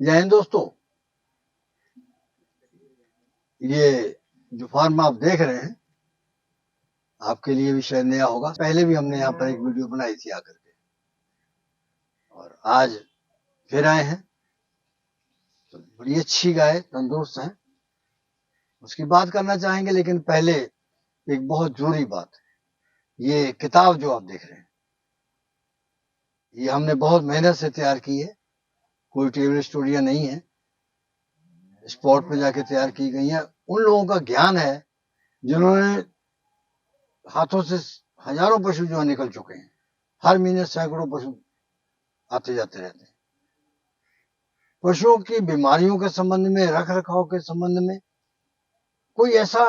जय हिंद दोस्तों। ये जो फार्म आप देख रहे हैं आपके लिए भी शायद नया होगा। पहले भी हमने यहाँ पर एक वीडियो बनाई थी आकर के, और आज फिर आए हैं। तो बड़ी अच्छी गाय तंदुरुस्त है, उसकी बात करना चाहेंगे। लेकिन पहले एक बहुत जरूरी बात, ये किताब जो आप देख रहे हैं ये हमने बहुत मेहनत से तैयार की है। कोई टेबल स्टूडियो नहीं है, स्पॉट पे जाके तैयार की गई है। उन लोगों का ज्ञान है जिन्होंने हाथों से हजारों पशु जो निकल चुके हैं। हर महीने सैकड़ों पशु आते जाते रहते हैं। पशुओं की बीमारियों के संबंध में, रख रखाव के संबंध में कोई ऐसा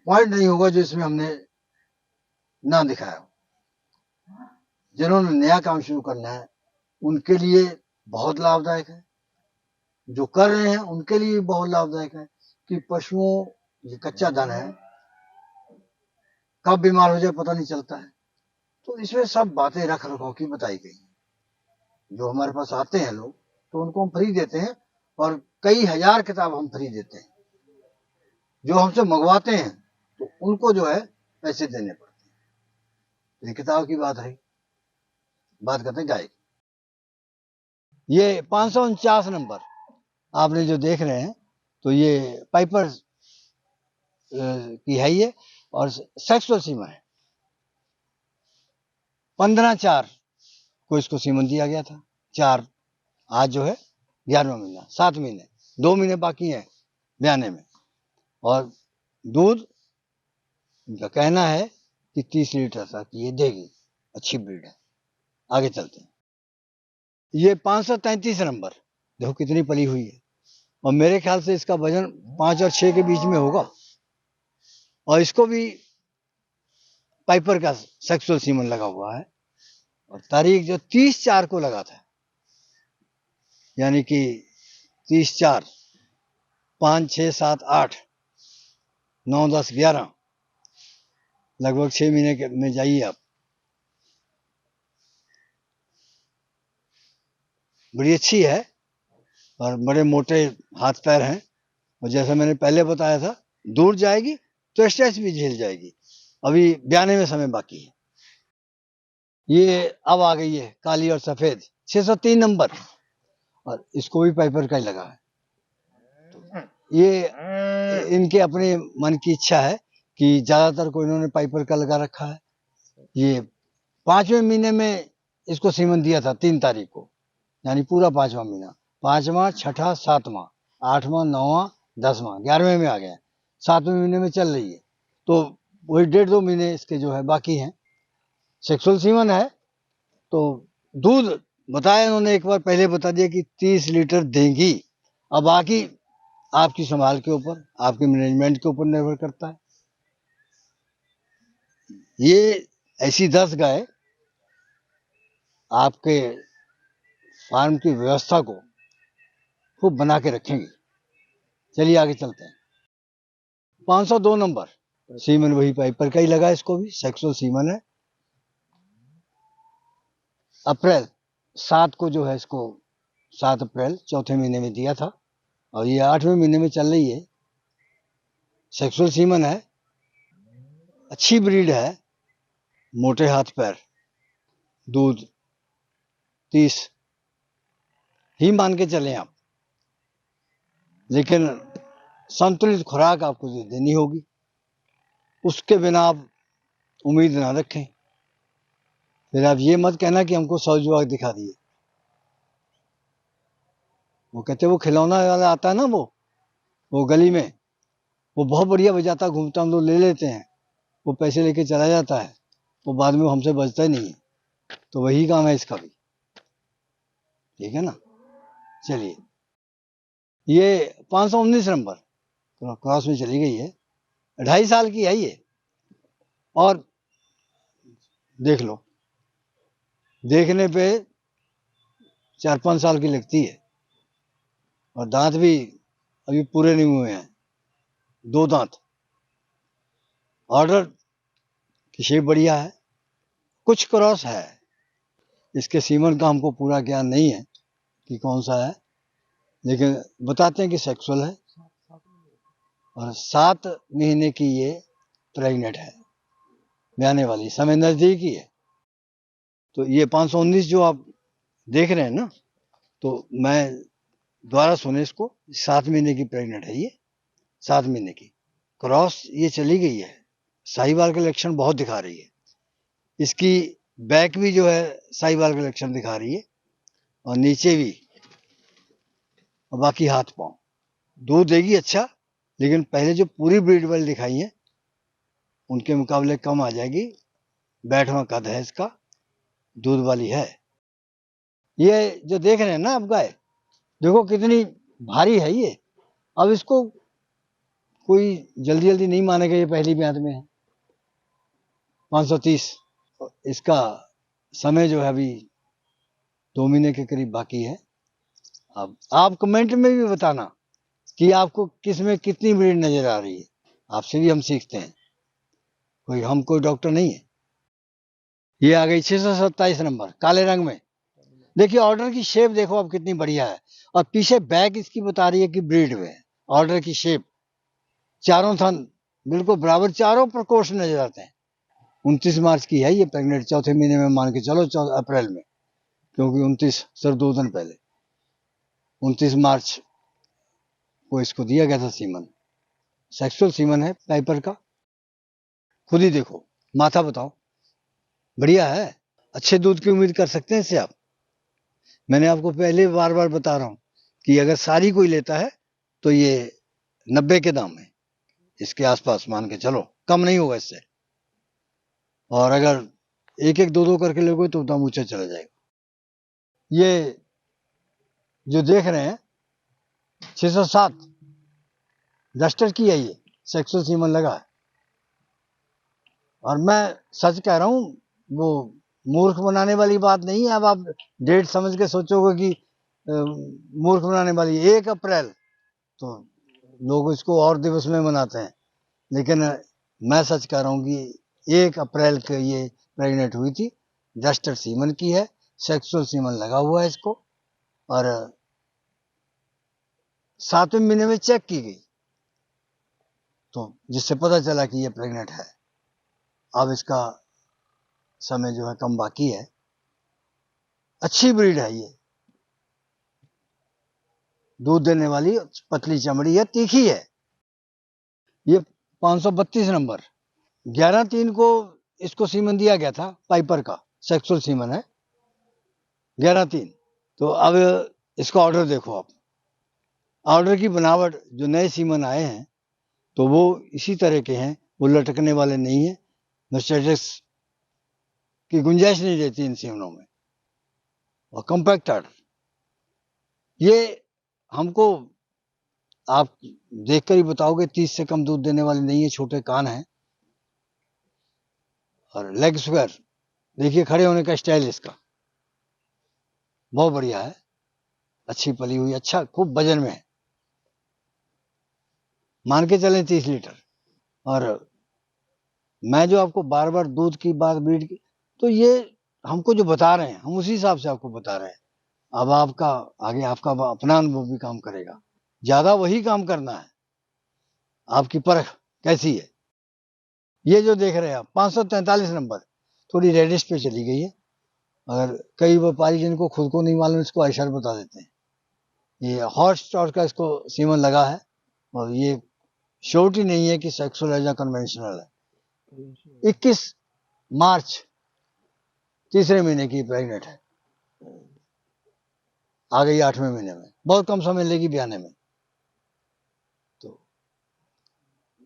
पॉइंट नहीं होगा जो इसमें हमने ना दिखाया हो। जिन्होंने नया काम शुरू करना है उनके लिए बहुत लाभदायक है, जो कर रहे हैं उनके लिए बहुत लाभदायक है कि पशुओं, ये कच्चा धन है, कब बीमार हो जाए पता नहीं चलता है। तो इसमें सब बातें रख रखाव की बताई गई हैं। जो हमारे पास आते हैं लोग तो उनको हम फ्री देते हैं, और कई हजार किताब हम फ्री देते हैं। जो हमसे मंगवाते हैं तो उनको जो है पैसे देने पड़ते हैं। ये किताब की बात है। बात करते हैं गाय की। ये 549 नंबर आपने जो देख रहे हैं, तो ये पाइपर की है ये, और सेक्सुअल सीमन है। 15/4 को इसको सीमन दिया गया था। 4 आज जो है 11वां महीना, 7 महीने, 2 महीने बाकी हैं ब्याने में। और दूध इनका कहना है कि 30 लीटर तक ये देगी। अच्छी ब्रीड है। आगे चलते हैं। ये 533 नंबर देखो कितनी पली हुई है, और मेरे ख्याल से इसका वजन 5 और 6 के बीच में होगा। और इसको भी पाइपर का सेक्सुअल सीमन लगा हुआ है, और तारीख जो 30/4 को लगा था, यानी कि 30/4, 5, 6, 7, 8, 9, 10, 11, लगभग 6 महीने में जाइए आप। बड़ी अच्छी है, और बड़े मोटे हाथ पैर हैं। और जैसा मैंने पहले बताया था, दूर जाएगी तो स्ट्रेस भी झेल जाएगी। अभी ब्याने में समय बाकी है। ये अब आ गई है काली और सफेद, 603 नंबर, और इसको भी पाइपर का ही लगा है। तो ये इनके अपने मन की इच्छा है कि ज्यादातर को इन्होंने पाइपर का लगा रखा है। ये 5वें महीने में इसको सीमन दिया था 3 तारीख को, यानी पूरा 5वां महीना। 5वां, 6ठा, 7वां, 8वां, 9वां, 10वां, 11वें में आ गया। 7वें महीने में चल रही है, तो वही 1.5-2 महीने इसके जो है बाकी हैं। सेक्सुअल सीमन है, तो दूध बताया इन्होंने, एक बार पहले बता दिया कि 30 लीटर देंगी। अब बाकी आपकी संभाल के ऊपर, आपके मैनेजमेंट के ऊपर निर्भर करता है। ये ऐसी 10 गाय आपके फार्म की व्यवस्था को खूब बना के रखेंगे। चलिए आगे चलते हैं। 502 नंबर सीमन वही पाइपर का ही लगा, इसको भी सेक्सुअल सीमन है। अप्रैल 7 को जो है इसको, 7 अप्रैल चौथे महीने में दिया था, और ये 8वें महीने में चल रही है। सेक्सुअल सीमन है, अच्छी ब्रीड है, मोटे हाथ पैर, दूध 30 ही मान के चलें आप। लेकिन संतुलित खुराक आपको देनी होगी, उसके बिना आप उम्मीद ना रखें। फिर आप ये मत कहना कि हमको 100 जुआ दिखा दिए। वो कहते वो खिलौना वाला आता है ना, वो गली में वो बहुत बढ़िया बजाता घूमता, हम लोग ले लेते हैं, वो पैसे लेके चला जाता है, वो बाद में वो हमसे बचता ही नहीं है। तो वही काम है इसका भी, ठीक है ना। चलिए, ये 519 नंबर क्रॉस में चली गई है, 2.5 साल की है ये। और देख लो, देखने पे 4-5 साल की लगती है, और दांत भी अभी पूरे नहीं हुए हैं, 2 दांत। ऑर्डर की शेप बढ़िया है, कुछ क्रॉस है, इसके सीमन का हमको पूरा ज्ञान नहीं है, कि कौन सा है, लेकिन बताते हैं कि सेक्सुअल है और 7 महीने की ये प्रेग्नेंट है, ब्याने वाली, समय नजदीक ही है। तो ये 519 जो आप देख रहे हैं ना, तो मैं दोबारा सुने इसको, 7 महीने की प्रेग्नेंट है ये, 7 महीने की क्रॉस ये चली गई है, साहिवाल के लक्षण बहुत दिखा रही है। इसकी बैक भी जो है साहिवाल के लक्षण दिखा रही है और नीचे भी, और बाकी हाथ पांव। दूध देगी अच्छा, लेकिन पहले जो पूरी ब्रीड वाली दिखाई है उनके मुकाबले कम आ जाएगी। बैठवा कद है इसका, दूध वाली है। ये जो देख रहे हैं ना आप गाय, देखो कितनी भारी है ये। अब इसको कोई जल्दी जल्दी नहीं मानेगा, ये पहली ब्यात में है। 530 इसका समय जो है अभी 2 महीने के करीब बाकी है। अब आप कमेंट में भी बताना कि आपको किस में कितनी ब्रीड नजर आ रही है, आपसे भी हम सीखते हैं, हम कोई डॉक्टर नहीं है। ये आ गई 627 नंबर काले रंग में। देखिए ऑर्डर की शेप देखो अब कितनी बढ़िया है, और पीछे बैक इसकी बता रही है कि ब्रीड में है। ऑर्डर की शेप, चारों थन बिल्कुल बराबर, चारों प्रकोष्ठ नजर आते हैं। 29 मार्च की है ये प्रेग्नेंट, चौथे महीने में मान के चलो, 14 अप्रैल में, क्योंकि 29 सर 2 दिन पहले 29 मार्च को इसको दिया गया था सीमन। सेक्सुअल सीमन है पाइपर का, खुद ही देखो, माथा बताओ, बढ़िया है। अच्छे दूध की उम्मीद कर सकते हैं इससे आप। मैंने आपको पहले बार बार बता रहा हूं कि अगर सारी कोई लेता है तो ये 90 के दाम में, इसके आसपास मान के चलो, कम नहीं होगा इससे। और अगर एक एक दो दो करके लोगे तो दाम ऊंचा चला जाएगा। ये जो देख रहे हैं 607 डस्टर की है, ये सेक्सुअल सीमन लगा है। और मैं सच कह रहा हूं, वो मूर्ख बनाने वाली बात नहीं है। अब आप डेट समझ के सोचोगे कि मूर्ख बनाने वाली 1 अप्रैल, तो लोग इसको और दिवस में मनाते हैं, लेकिन मैं सच कह रहा हूं कि 1 अप्रैल के ये प्रेग्नेंट हुई थी। डस्टर सीमन की है, सेक्सुअल सीमन लगा हुआ है इसको, और 7वें महीने में चेक की गई, तो जिससे पता चला कि ये प्रेग्नेंट है। अब इसका समय जो है कम बाकी है। अच्छी ब्रीड है ये, दूध देने वाली, पतली चमड़ी है, तीखी है। ये 532 नंबर 11/3 को इसको सीमन दिया गया था, पाइपर का सेक्सुअल सीमन है 11/3। तो अब इसका ऑर्डर देखो आप, ऑर्डर की बनावट, जो नए सीमन आए हैं तो वो इसी तरह के हैं, वो लटकने वाले नहीं है, मर्सिडीज की गुंजाइश नहीं रहती इन सीमनों में, और कॉम्पैक्ट ऑर्डर। ये हमको आप देखकर ही बताओगे 30 से कम दूध देने वाले नहीं है। छोटे कान हैं और लेग स्क्वायर, देखिए खड़े होने का स्टाइल इसका बहुत बढ़िया है, अच्छी पली हुई, अच्छा खूब वजन में है, मान के चलें 30 लीटर। और मैं जो आपको बार बार दूध की बात, ब्रीड की, तो ये हमको जो बता रहे हैं हम उसी हिसाब से आपको बता रहे हैं। अब आपका आगे आपका अपना अनुभव भी काम करेगा, ज्यादा वही काम करना है, आपकी परख कैसी है। ये जो देख रहे हैं आप 543 नंबर, थोड़ी रेडिश पे चली गई है, अगर कई व्यापारी जिनको खुद को नहीं मालूम इसको ऐशर बता देते हैं। ये हॉट स्टॉर का इसको सीमन लगा है, और ये श्योरिटी नहीं है कि सेक्सुअल है या कन्वेंशनल है। 21 मार्च तीसरे महीने की प्रेग्नेंट है, आ गई 8वें महीने में, बहुत कम समय लेगी ब्याने में, तो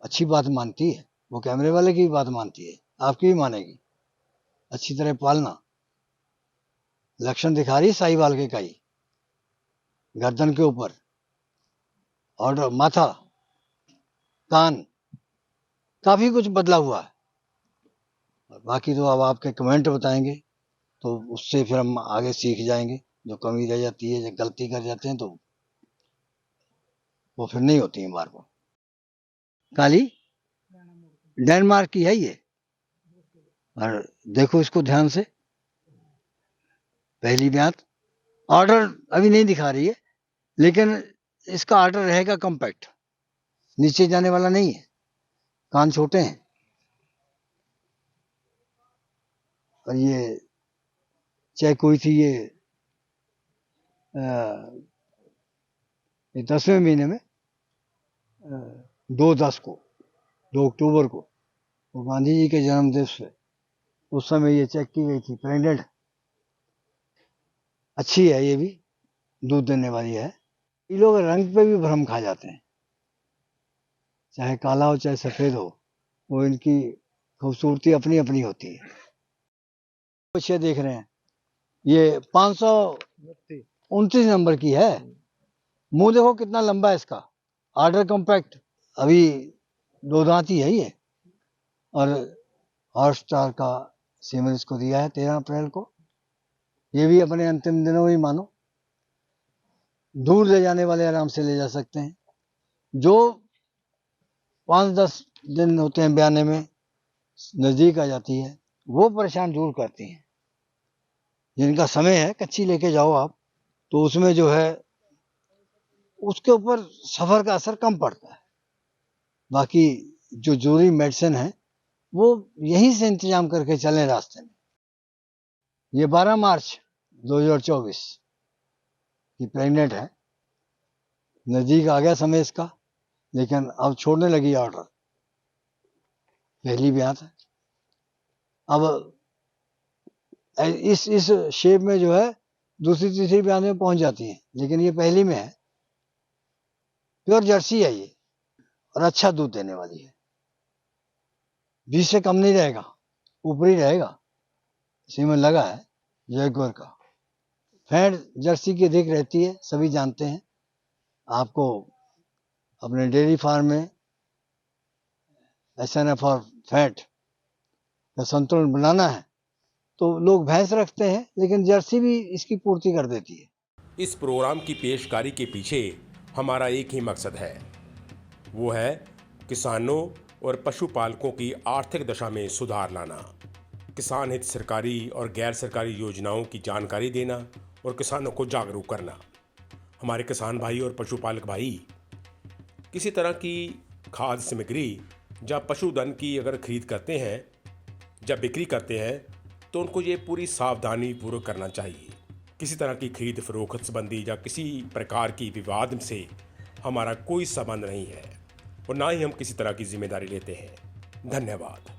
अच्छी बात मानती है। वो कैमरे वाले की भी बात मानती है, आपकी भी मानेगी। अच्छी तरह पालना, लक्षण दिखा रही है साहिवाल के कई, गर्दन के ऊपर, और माथा, कान, काफी कुछ बदला हुआ है। और बाकी तो अब आपके कमेंट बताएंगे, तो उससे फिर हम आगे सीख जाएंगे। जो कमी रह जाती है, जो गलती कर जाते हैं, तो वो फिर नहीं होती है बार बार। काली डेनमार्क की है ये, और देखो इसको ध्यान से, पहली ब्यात, ऑर्डर अभी नहीं दिखा रही है, लेकिन इसका ऑर्डर रहेगा कॉम्पैक्ट, नीचे जाने वाला नहीं है, कान छोटे हैं। और ये चेक हुई थी ये 10वें महीने में 2/10 को, 2 अक्टूबर को, वो गांधी जी के जन्म दिवस पे उस समय ये चेक की गई थी। प्रेग्नेंट अच्छी है, ये भी दूध देने वाली है। ये लोग रंग पे भी भ्रम खा जाते हैं, चाहे काला हो चाहे सफेद हो, वो इनकी खूबसूरती अपनी अपनी होती है। कुछ ये देख रहे हैं, ये 529 नंबर की है। मुंह देखो कितना लंबा है इसका, ऑर्डर कॉम्पैक्ट, अभी 2 दांत ही है ये। और हॉटस्टार का सीमन इसको दिया है 13 अप्रैल को। ये भी अपने अंतिम दिनों ही मानो, दूर ले जाने वाले आराम से ले जा सकते हैं। जो 5-10 दिन होते हैं ब्याने में, नजदीक आ जाती है, वो परेशान जरूर करती हैं। जिनका समय है, कच्ची लेके जाओ आप, तो उसमें जो है उसके ऊपर सफर का असर कम पड़ता है। बाकी जो जरूरी मेडिसिन है वो यहीं से इंतजाम करके चलें रास्ते में। ये 12 मार्च 2024 की प्रेग्नेंट है, नजदीक आ गया समय इसका, लेकिन अब छोड़ने लगी ऑर्डर। पहली ब्याह था, अब इस शेप में जो है दूसरी तीसरी ब्याह में पहुंच जाती है, लेकिन ये पहली में है। प्योर जर्सी है ये, और अच्छा दूध देने वाली है। 20 से कम नहीं रहेगा, ऊपर ही रहेगा। सीमन लगा है जयगौर का। फैट जर्सी की अधिक रहती है, सभी जानते हैं। आपको अपने डेयरी फार्म में SNF और फैट का संतुलन बनाना है तो लोग भैंस रखते हैं, लेकिन जर्सी भी इसकी पूर्ति कर देती है। इस प्रोग्राम की पेशकारी के पीछे हमारा एक ही मकसद है, वो है किसानों और पशुपालकों की आर्थिक दशा में सुधार लाना, किसान हित सरकारी और गैर सरकारी योजनाओं की जानकारी देना और किसानों को जागरूक करना। हमारे किसान भाई और पशुपालक भाई किसी तरह की खाद्य सामग्री या पशुधन की अगर खरीद करते हैं, जब बिक्री करते हैं, तो उनको ये पूरी सावधानी पूर्वक करना चाहिए। किसी तरह की खरीद फरोख्त संबंधी या किसी प्रकार की विवाद से हमारा कोई संबंध नहीं है और ना ही हम किसी तरह की जिम्मेदारी लेते हैं। धन्यवाद।